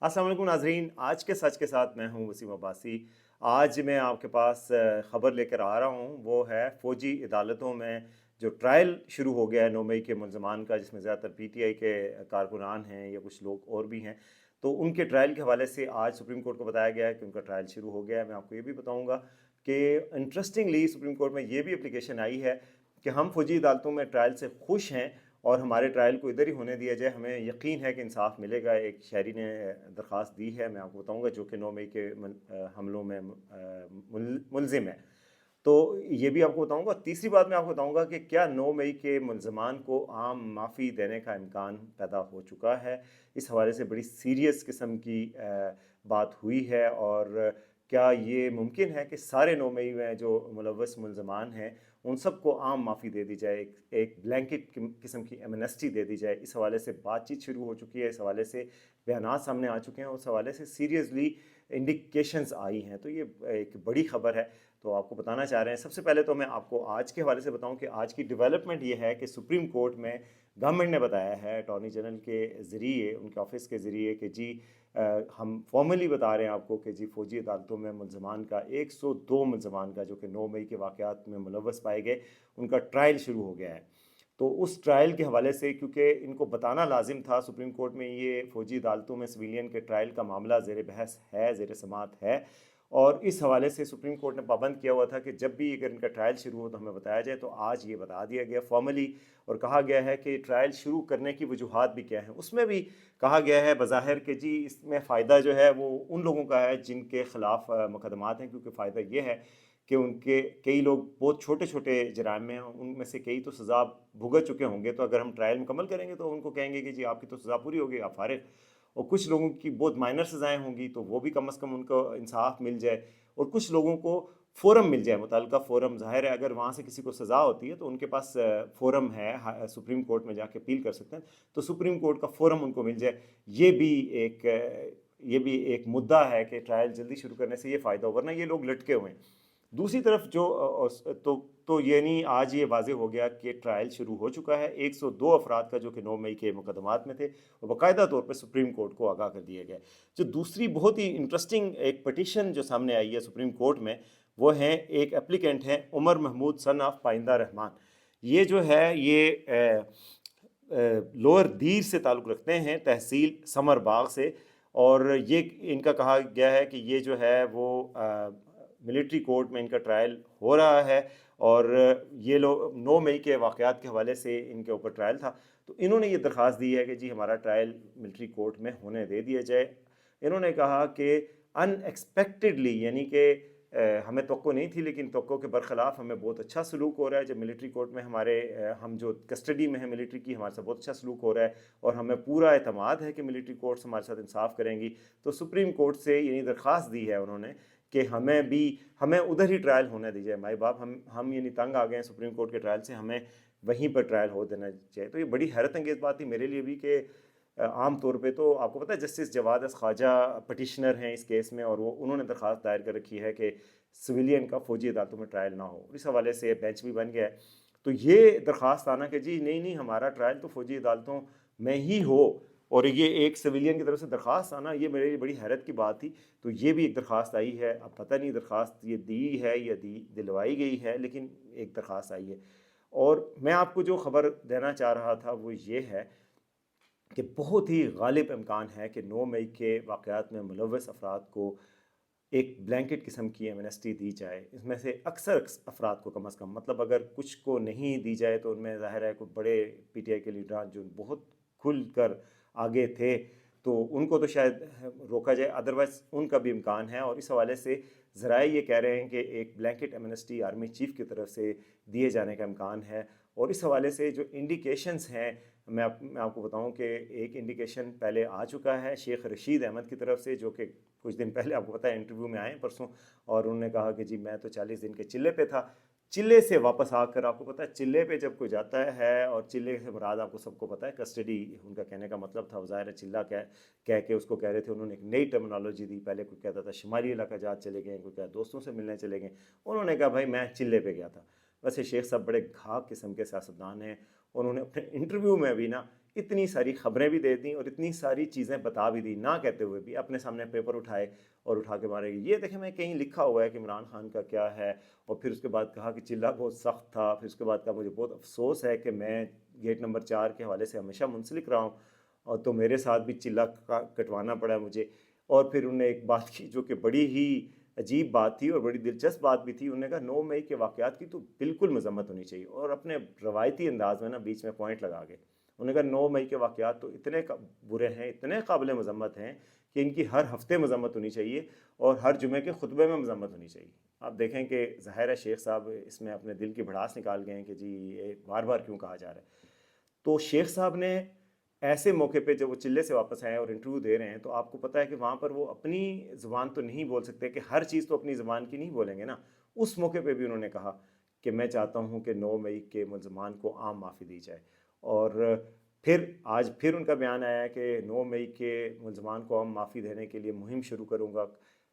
अस्सलाम वालेकुम नाजरीन, आज के सच के साथ मैं हूं वसीम अब्बासी। आज मैं आपके पास ख़बर लेकर आ रहा हूं, वो है फ़ौजी अदालतों में जो ट्रायल शुरू हो गया है 9 मई के मुलज़मान का, जिसमें ज़्यादातर पीटीआई के कारकुनान हैं या कुछ लोग और भी हैं। तो उनके ट्रायल के हवाले से आज सुप्रीम कोर्ट को बताया गया है कि उनका ट्रायल शुरू हो गया है। मैं आपको ये भी बताऊँगा कि इंटरेस्टिंगली सुप्रीम कोर्ट में ये भी एप्लीकेशन आई है कि हम फ़ौजी अदालतों में ट्रायल से खुश हैं और हमारे ट्रायल को इधर ही होने दिया जाए, हमें यकीन है कि इंसाफ मिलेगा। एक शहरी ने दरख्वास्त दी है, मैं आपको बताऊंगा, जो कि 9 मई के हमलों में मुलजिम है। तो ये भी आपको बताऊंगा। तीसरी बात मैं आपको बताऊंगा कि क्या 9 मई के मुलजमान को आम माफ़ी देने का इम्कान पैदा हो चुका है। इस हवाले से बड़ी सीरियस किस्म की बात हुई है। और क्या ये मुमकिन है कि सारे 9 मई में जो मुलव्वस मुलजमान हैं उन सबको आम माफ़ी दे दी जाए, एक ब्लैंकेट किस्म की एमनेस्टी दे दी जाए। इस हवाले से बातचीत शुरू हो चुकी है, इस हवाले से बयानात सामने आ चुके हैं, उस हवाले से सीरियसली इंडिकेशंस आई हैं। तो ये एक बड़ी ख़बर है, तो आपको बताना चाह रहे हैं। सबसे पहले तो मैं आपको आज के हवाले से बताऊं कि आज की डेवलपमेंट ये है कि सुप्रीम कोर्ट में गवर्नमेंट ने बताया है अटॉर्नी जनरल के ज़रिए, उनके ऑफिस के ज़रिए, कि जी हम फॉर्मली बता रहे हैं आपको कि जी फ़ौजी अदालतों में मुलजमान का 102 मुलजमान का, जो कि 9 मई के वाक़यात में मुलव्वस पाए गए, उनका ट्रायल शुरू हो गया है। तो उस ट्रायल के हवाले से, क्योंकि इनको बताना लाजिम था सुप्रीम कोर्ट में, ये फ़ौजी अदालतों में सिविलियन के ट्रायल का मामला ज़ेर बहस है, ज़ेर समात है। और इस हवाले से सुप्रीम कोर्ट ने पाबंद किया हुआ था कि जब भी अगर इनका ट्रायल शुरू हो तो हमें बताया जाए। तो आज ये बता दिया गया फॉर्मली, और कहा गया है कि ट्रायल शुरू करने की वजूहात भी क्या है। उसमें भी कहा गया है बज़ाहिर कि जी इसमें फ़ायदा जो है वो उन लोगों का है जिनके ख़िलाफ़ मुकदमात हैं, क्योंकि फ़ायदा ये है कि उनके कई लोग बहुत छोटे छोटे जराइम में हैं, उनमें से कई तो सज़ा भुगत चुके होंगे। तो अगर हम ट्रायल मुकम्मल करेंगे तो उनको कहेंगे कि जी आपकी तो सज़ा पूरी होगी, आप फारिग। और कुछ लोगों की बहुत माइनर सज़ाएँ होंगी, तो वो भी कम अज़ कम उनको इंसाफ मिल जाए। और कुछ लोगों को फ़ोरम मिल जाए, मुतल्लिका फ़ोरम। ज़ाहिर है अगर वहाँ से किसी को सज़ा होती है तो उनके पास फ़ोरम है, सुप्रीम कोर्ट में जाके अपील कर सकते हैं। तो सुप्रीम कोर्ट का फ़ोरम उनको मिल जाए। ये भी एक ये भी एक मुद्दा है कि ट्रायल जल्दी शुरू करने से ये फ़ायदा हो, वरना ये लोग लटके हुए हैं। दूसरी तरफ जो तो ये नहीं, आज ये वाज़े हो गया कि ट्रायल शुरू हो चुका है 102 अफराद का, जो कि 9 मई के मुकदमात में थे, और बाकायदा तौर पर सुप्रीम कोर्ट को आगाह कर दिया गया। जो दूसरी बहुत ही इंटरेस्टिंग एक पटिशन जो सामने आई है सुप्रीम कोर्ट में, वो है एक एप्लीकेंट है उमर महमूद सन ऑफ पाइंदा रहमान। ये जो है ये लोअर दीर से ताल्लुक़ रखते हैं, तहसील समर बाग से। और ये इनका कहा गया है कि ये जो है वो मिलिट्री कोर्ट में इनका ट्रायल हो रहा है। और ये लोग 9 मई के वाक़यात के हवाले से इनके ऊपर ट्रायल था। तो इन्होंने ये दरख्वास्त दी है कि जी हमारा ट्रायल मिलिट्री कोर्ट में होने दे दिया जाए। इन्होंने कहा कि अनएक्सपेक्टेडली, यानी कि हमें तवक्को नहीं थी, लेकिन तवक्को के बरखिलाफ़ हमें बहुत अच्छा सलूक हो रहा है। जब मिलिट्री कोर्ट में हमारे हम जो कस्टडी में हैं मिलिट्री की, हमारे साथ बहुत अच्छा सलूक हो रहा है, और हमें पूरा एतमाद है कि मिलिट्री कोर्ट्स हमारे साथ इंसाफ करेंगी। तो सुप्रीम कोर्ट से यानी दरख्वास्त दी है उन्होंने कि हमें उधर ही ट्रायल होने दीजिए। माई बाप, हम यानी तंग आ गए हैं सुप्रीम कोर्ट के ट्रायल से, हमें वहीं पर ट्रायल हो देना चाहिए। तो ये बड़ी हैरत अंगेज़ बात थी मेरे लिए भी कि आम तौर पे तो आपको पता है justice Jawad S Khawaja petitioner हैं इस केस में, और वो उन्होंने दरख्वास्त दायर कर रखी है कि सिविलियन का फ़ौजी अदालतों में ट्रायल ना हो। इस हवाले से बेंच भी बन गया है। तो ये दरख्वास्त आना कि जी नहीं नहीं, हमारा ट्रायल तो फ़ौजी अदालतों में ही हो, और ये एक सिविलियन की तरफ से दरख्वास्त आना, ये मेरे लिए बड़ी हैरत की बात थी। तो ये भी एक दरख्वास्त आई है। अब पता नहीं दरख्वास्त ये दी है या दिलवाई गई है, लेकिन एक दरख्वास्त आई है। और मैं आपको जो ख़बर देना चाह रहा था वो ये है कि बहुत ही गालिब इम्कान है कि 9 मई के वाक़यात में मुलव्वस अफराद को एक ब्लैंकेट किस्म की एमनेस्टी दी जाए। इसमें से अक्सर अफराद को, कम अज़ कम, मतलब अगर कुछ को नहीं दी जाए तो उनमें ज़ाहिर है कोई बड़े पीटीआई के लीडरान जो बहुत खुल कर आगे थे, तो उनको तो शायद रोका जाए, अदरवाइज़ उनका भी इम्कान है। और इस हवाले से ज़राए ये कह रहे हैं कि एक ब्लैंकेट एमनेस्टी आर्मी चीफ़ की तरफ से दिए जाने का इम्कान है। और इस हवाले से जो इंडिकेशंस हैं, मैं आपको बताऊं कि एक इंडिकेशन पहले आ चुका है शेख रशीद अहमद की तरफ से, जो कि कुछ दिन पहले आपको पता है इंटरव्यू में आए परसों, और उन्होंने कहा कि जी मैं तो 40 दिन के चिल्ले पे था। चिल्ले से वापस आकर, आपको पता है चिल्ले पे जब कोई जाता है, और चिल्ले से मुराद आपको सबको पता है कस्टडी, उनका कहने का मतलब था, ज़ाहिर है चिल्ला कह के उसको कह रहे थे। उन्होंने एक नई टर्मिनोलॉजी दी, पहले कोई कहता था शुमाली इलाका जहाज चले गए, कोई कहता दोस्तों से मिलने चले गए। उन्होंने कहा भाई मैं चिल्ले पे गया था। वैसे शेख साहब बड़े घाक किस्म के सियासतदान हैं। उन्होंने अपने इंटरव्यू में भी ना اتنی ساری خبریں بھی دے دیں اور اتنی ساری چیزیں بتا بھی دی، نہ کہتے ہوئے بھی اپنے سامنے پیپر اٹھائے اور اٹھا کے مارے گی، یہ دیکھیں میں کہیں لکھا ہوا ہے کہ عمران خان کا کیا ہے، اور پھر اس کے بعد کہا کہ چلہ بہت سخت تھا، پھر اس کے بعد کہا مجھے بہت افسوس ہے کہ میں گیٹ نمبر 4 کے حوالے سے ہمیشہ منسلک رہا ہوں، اور تو میرے ساتھ بھی چلہ کٹوانا پڑا مجھے۔ اور پھر انہوں نے ایک بات کی جو کہ بڑی ہی عجیب بات تھی اور بڑی دلچسپ بات بھی تھی، انہوں نے کہا 9 مئی کے واقعات کی تو بالکل مذمت ہونی چاہیے، اور اپنے روایتی انداز میں نا بیچ میں پوائنٹ لگا گئے، انہوں نے کہا 9 مئی کے واقعات تو اتنے برے ہیں، اتنے قابل مذمت ہیں کہ ان کی ہر ہفتے مذمت ہونی چاہیے اور ہر جمعے کے خطبے میں مذمت ہونی چاہیے۔ آپ دیکھیں کہ ظاہر ہے شیخ صاحب اس میں اپنے دل کی بھڑاس نکال گئے ہیں کہ جی یہ بار بار کیوں کہا جا رہا ہے۔ تو شیخ صاحب نے ایسے موقع پہ جب وہ چلے سے واپس آئے اور انٹرویو دے رہے ہیں تو آپ کو پتہ ہے کہ وہاں پر وہ اپنی زبان تو نہیں بول سکتے، کہ ہر چیز تو اپنی زبان کی نہیں بولیں گے نا، اس موقع پہ بھی انہوں نے کہا کہ میں چاہتا ہوں کہ 9 مئی کے ملزمان کو عام معافی دی جائے، اور پھر آج پھر ان کا بیان آیا ہے کہ 9 مئی کے ملزمان کو عام معافی دینے کے لیے مہم شروع کروں گا،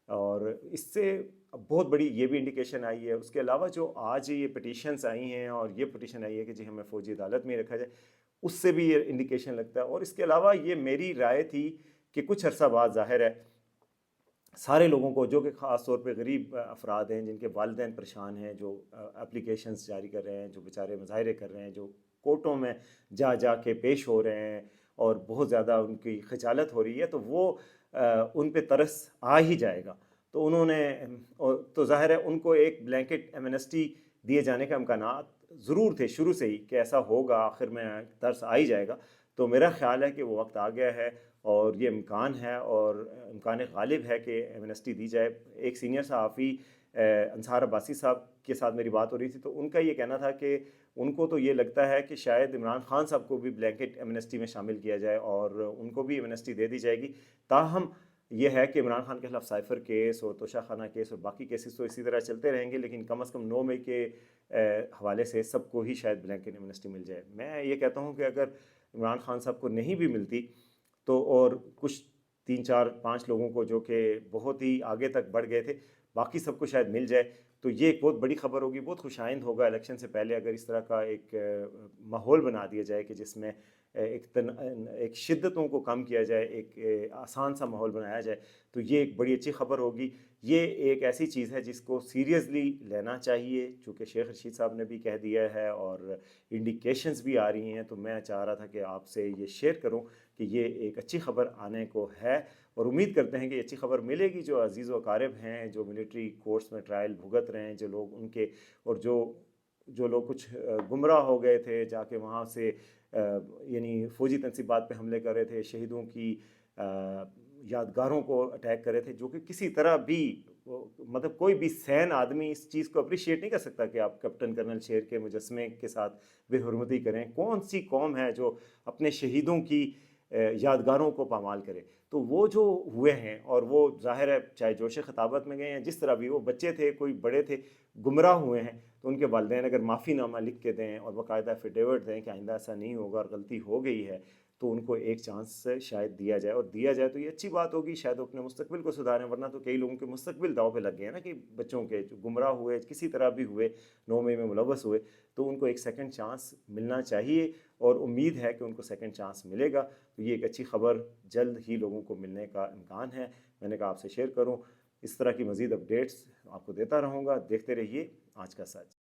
اور اس سے بہت بڑی یہ بھی انڈیکیشن آئی ہے۔ اس کے علاوہ جو آج یہ پٹیشنز آئی ہیں اور یہ پٹیشن آئی ہے کہ جی ہمیں فوجی عدالت میں رکھا جائے، اس سے بھی یہ انڈیکیشن لگتا ہے۔ اور اس کے علاوہ یہ میری رائے تھی کہ کچھ عرصہ بعد ظاہر ہے سارے لوگوں کو جو کہ خاص طور پہ غریب افراد ہیں جن کے والدین پریشان ہیں، جو اپلیکیشنز جاری کر رہے ہیں، جو بیچارے مظاہرے کر رہے ہیں، جو کورٹوں میں جا جا کے پیش ہو رہے ہیں اور بہت زیادہ ان کی خجالت ہو رہی ہے، تو وہ ان پہ ترس آ ہی جائے گا۔ تو انہوں نے تو ظاہر ہے ان کو ایک بلینکٹ ایمنسٹی دیے جانے کا امکانات ضرور تھے شروع سے ہی کہ ایسا ہوگا، آخر میں ترس آ ہی جائے گا۔ تو میرا خیال ہے کہ وہ وقت آ گیا ہے اور یہ امکان ہے اور امکان غالب ہے کہ ایمنسٹی دی جائے۔ ایک سینئر صحافی انصار عباسی صاحب کے ساتھ میری بات ہو رہی تھی تو ان کا یہ کہنا تھا کہ ان کو تو یہ لگتا ہے کہ شاید عمران خان صاحب کو بھی بلینکٹ ایمنسٹی میں شامل کیا جائے اور ان کو بھی ایمنسٹی دے دی جائے گی۔ تاہم یہ ہے کہ عمران خان کے خلاف سائفر کیس اور توشہ خانہ کیس اور باقی کیسز تو اسی طرح چلتے رہیں گے، لیکن کم از کم 9 مئی کے حوالے سے سب کو ہی شاید بلینکٹ ایمنسٹی مل جائے۔ میں یہ کہتا ہوں کہ اگر عمران خان صاحب کو نہیں بھی ملتی تو اور کچھ 3 4 5 لوگوں کو جو کہ بہت ہی آگے تک بڑھ گئے تھے، باقی سب کو شاید مل جائے، تو یہ ایک بہت بڑی خبر ہوگی، بہت خوش آئند ہوگا الیکشن سے پہلے اگر اس طرح کا ایک ماحول بنا دیا جائے کہ جس میں ایک شدتوں کو کم کیا جائے، ایک آسان سا ماحول بنایا جائے، تو یہ ایک بڑی اچھی خبر ہوگی۔ یہ ایک ایسی چیز ہے جس کو سیریسلی لینا چاہیے، چونکہ شیخ رشید صاحب نے بھی کہہ دیا ہے اور انڈیکیشنز بھی آ رہی ہیں، تو میں چاہ رہا تھا کہ آپ سے یہ شیئر کروں کہ یہ ایک اچھی خبر آنے کو ہے، اور امید کرتے ہیں کہ یہ اچھی خبر ملے گی۔ جو عزیز و اقارب ہیں جو ملٹری کورٹس میں ٹرائل بھگت رہے ہیں، جو لوگ ان کے، اور جو لوگ کچھ گمراہ ہو گئے تھے جا کے وہاں سے یعنی فوجی تنصیبات پہ حملے کر رہے تھے، شہیدوں کی یادگاروں کو اٹیک کر رہے تھے، جو کہ کسی طرح بھی مطلب کوئی بھی سین آدمی اس چیز کو اپریشیٹ نہیں کر سکتا کہ آپ کیپٹن کرنل شیر کے مجسمے کے ساتھ بے حرمتی کریں۔ کون سی قوم ہے جو اپنے شہیدوں کی یادگاروں کو پامال کرے؟ تو وہ جو ہوئے ہیں، اور وہ ظاہر ہے چاہے جوش خطابت میں گئے ہیں، جس طرح بھی وہ بچے تھے، کوئی بڑے تھے، گمراہ ہوئے ہیں، تو ان کے والدین اگر معافی نامہ لکھ کے دیں اور باقاعدہ ایفیڈیوٹ دیں کہ آئندہ ایسا نہیں ہوگا اور غلطی ہو گئی ہے، تو ان کو ایک چانس شاید دیا جائے، اور دیا جائے تو یہ اچھی بات ہوگی، شاید وہ اپنے مستقبل کو سدھاریں، ورنہ تو کئی لوگوں کے مستقبل داؤ پہ لگ گئے ہیں نا، کہ بچوں کے جو گمراہ ہوئے کسی طرح بھی ہوئے، 9 مئی میں ملوث ہوئے، تو ان کو ایک سیکنڈ چانس ملنا چاہیے، اور امید ہے کہ ان کو سیکنڈ چانس ملے گا۔ تو یہ ایک اچھی خبر جلد ہی لوگوں کو ملنے کا امکان ہے، میں نے کہا آپ سے شیئر کروں۔ اس طرح کی مزید اپڈیٹس آپ کو دیتا رہوں گا، دیکھتے رہیے آج کا سچ۔